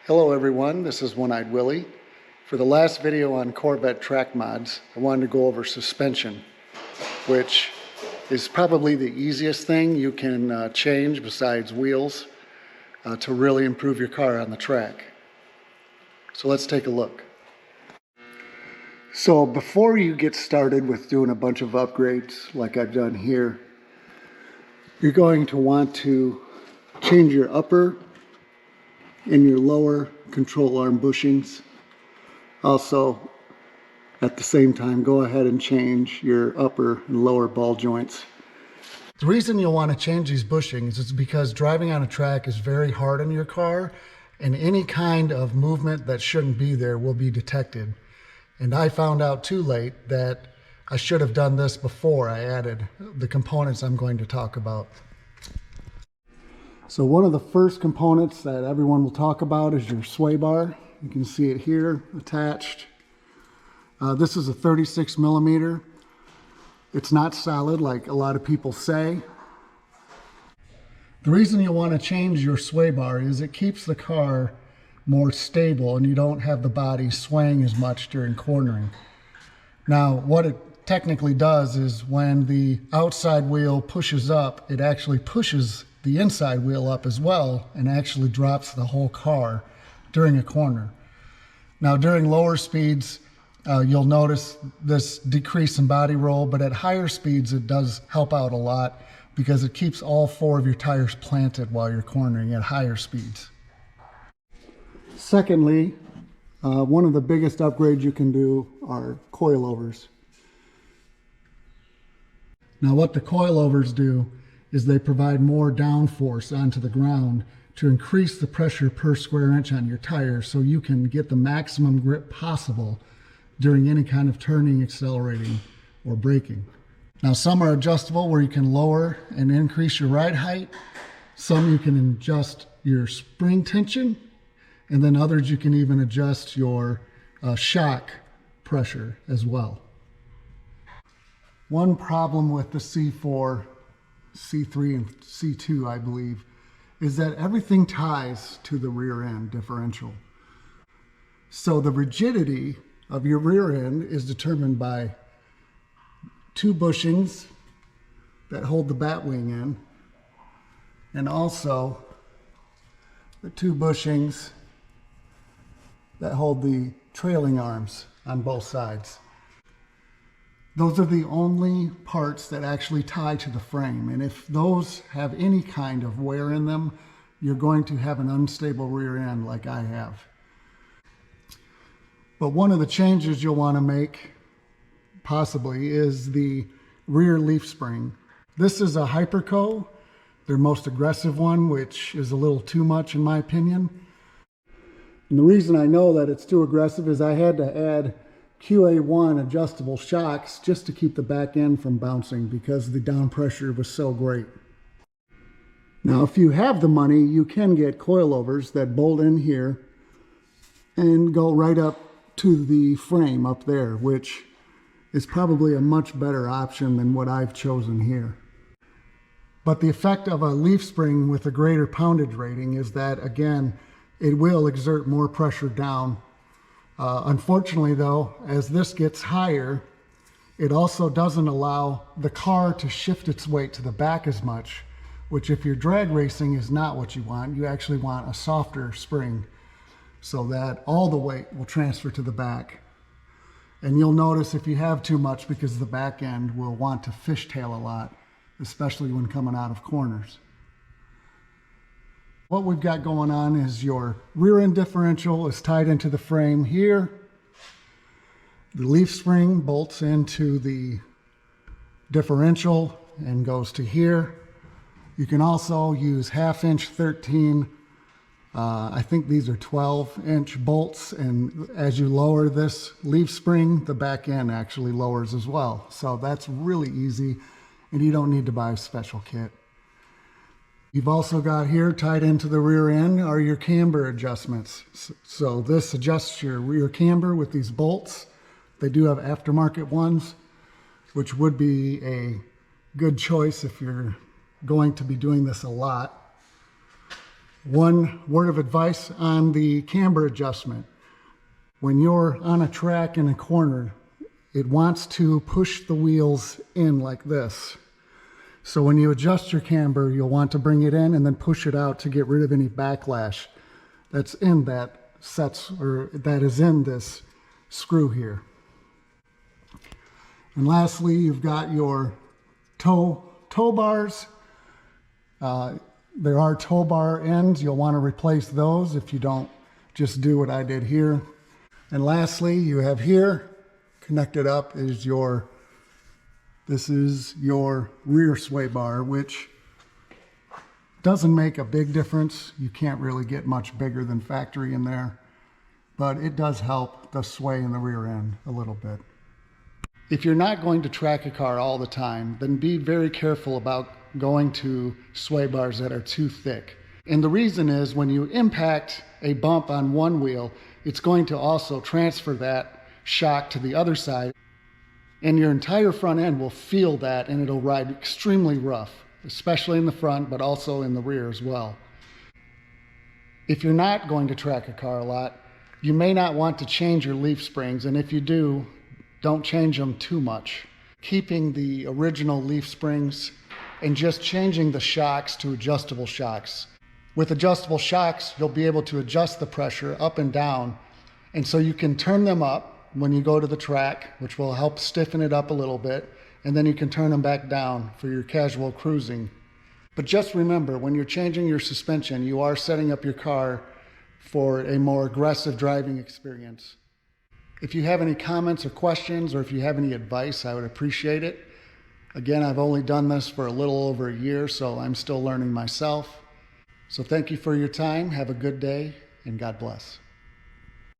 Hello everyone, this is One-Eyed Willie. For the last video on Corvette track mods, I wanted to go over suspension, which is probably the easiest thing you can change besides wheels to really improve your car on the track. So let's take a look. So before you get started with doing a bunch of upgrades like I've done here, you're going to want to change your upper and your lower control arm bushings. Also, at the same time, go ahead and change your upper and lower ball joints. The reason you'll want to change these bushings is because driving on a track is very hard on your car, and any kind of movement that shouldn't be there will be detected. And I found out too late that I should have done this before I added the components I'm going to talk about. So one of the first components that everyone will talk about is your sway bar. You can see it here attached. This is a 36 millimeter. It's not solid like a lot of people say. The reason you want to change your sway bar is it keeps the car more stable and you don't have the body swaying as much during cornering. Now what it technically does is when the outside wheel pushes up, it actually pushes the inside wheel up as well and actually drops the whole car during a corner. Now during lower speeds, you'll notice this decrease in body roll, but at higher speeds it does help out a lot because it keeps all four of your tires planted while you're cornering at higher speeds. Secondly, one of the biggest upgrades you can do are coilovers. Now what the coilovers do is they provide more downforce onto the ground to increase the pressure per square inch on your tire so you can get the maximum grip possible during any kind of turning, accelerating, or braking. Now some are adjustable where you can lower and increase your ride height. Some you can adjust your spring tension, and then others you can even adjust your shock pressure as well. One problem with the C4, C3 and C2, I believe, is that everything ties to the rear end differential. So the rigidity of your rear end is determined by two bushings that hold the bat wing in, and also the two bushings that hold the trailing arms on both sides. Those are the only parts that actually tie to the frame, and if those have any kind of wear in them, you're going to have an unstable rear end like I have. But one of the changes you'll want to make, possibly, is the rear leaf spring. This is a Hyperco, their most aggressive one, which is a little too much in my opinion. And the reason I know that it's too aggressive is I had to add QA1 adjustable shocks just to keep the back end from bouncing because the down pressure was so great. Now if you have the money, you can get coilovers that bolt in here and go right up to the frame up there, which is probably a much better option than what I've chosen here. But the effect of a leaf spring with a greater poundage rating is that, again, it will exert more pressure down. Unfortunately though, as this gets higher, it also doesn't allow the car to shift its weight to the back as much, which if you're drag racing is not what you want. You actually want a softer spring so that all the weight will transfer to the back. And you'll notice if you have too much, because the back end will want to fishtail a lot, especially when coming out of corners. What we've got going on is your rear end differential is tied into the frame here. The leaf spring bolts into the differential and goes to here. You can also use 1/2 inch 13, I think these are 12-inch bolts, and as you lower this leaf spring, the back end actually lowers as well. So that's really easy, and you don't need to buy a special kit. You've also got here tied into the rear end are your camber adjustments. So this adjusts your rear camber with these bolts. They do have aftermarket ones, which would be a good choice if you're going to be doing this a lot. One word of advice on the camber adjustment. When you're on a track in a corner, it wants to push the wheels in like this. So when you adjust your camber, you'll want to bring it in and then push it out to get rid of any backlash that's in that that is in this screw here. And lastly, you've got your tow bars. There are tow bar ends. You'll want to replace those if you don't just do what I did here. And lastly, you have here, connected up is this is your rear sway bar, which doesn't make a big difference. You can't really get much bigger than factory in there, but it does help the sway in the rear end a little bit. If you're not going to track a car all the time, then be very careful about going to sway bars that are too thick. And the reason is when you impact a bump on one wheel, it's going to also transfer that shock to the other side, and your entire front end will feel that, and it'll ride extremely rough, especially in the front, but also in the rear as well. If you're not going to track a car a lot, you may not want to change your leaf springs, and if you do, don't change them too much. Keeping the original leaf springs and just changing the shocks to adjustable shocks. With adjustable shocks, you'll be able to adjust the pressure up and down, and so you can turn them up when you go to the track, which will help stiffen it up a little bit, and then you can turn them back down for your casual cruising. But just remember, when you're changing your suspension, you are setting up your car for a more aggressive driving experience. If you have any comments or questions, or if you have any advice, I would appreciate it. Again, I've only done this for a little over a year, so I'm still learning myself. So thank you for your time. Have a good day, and God bless.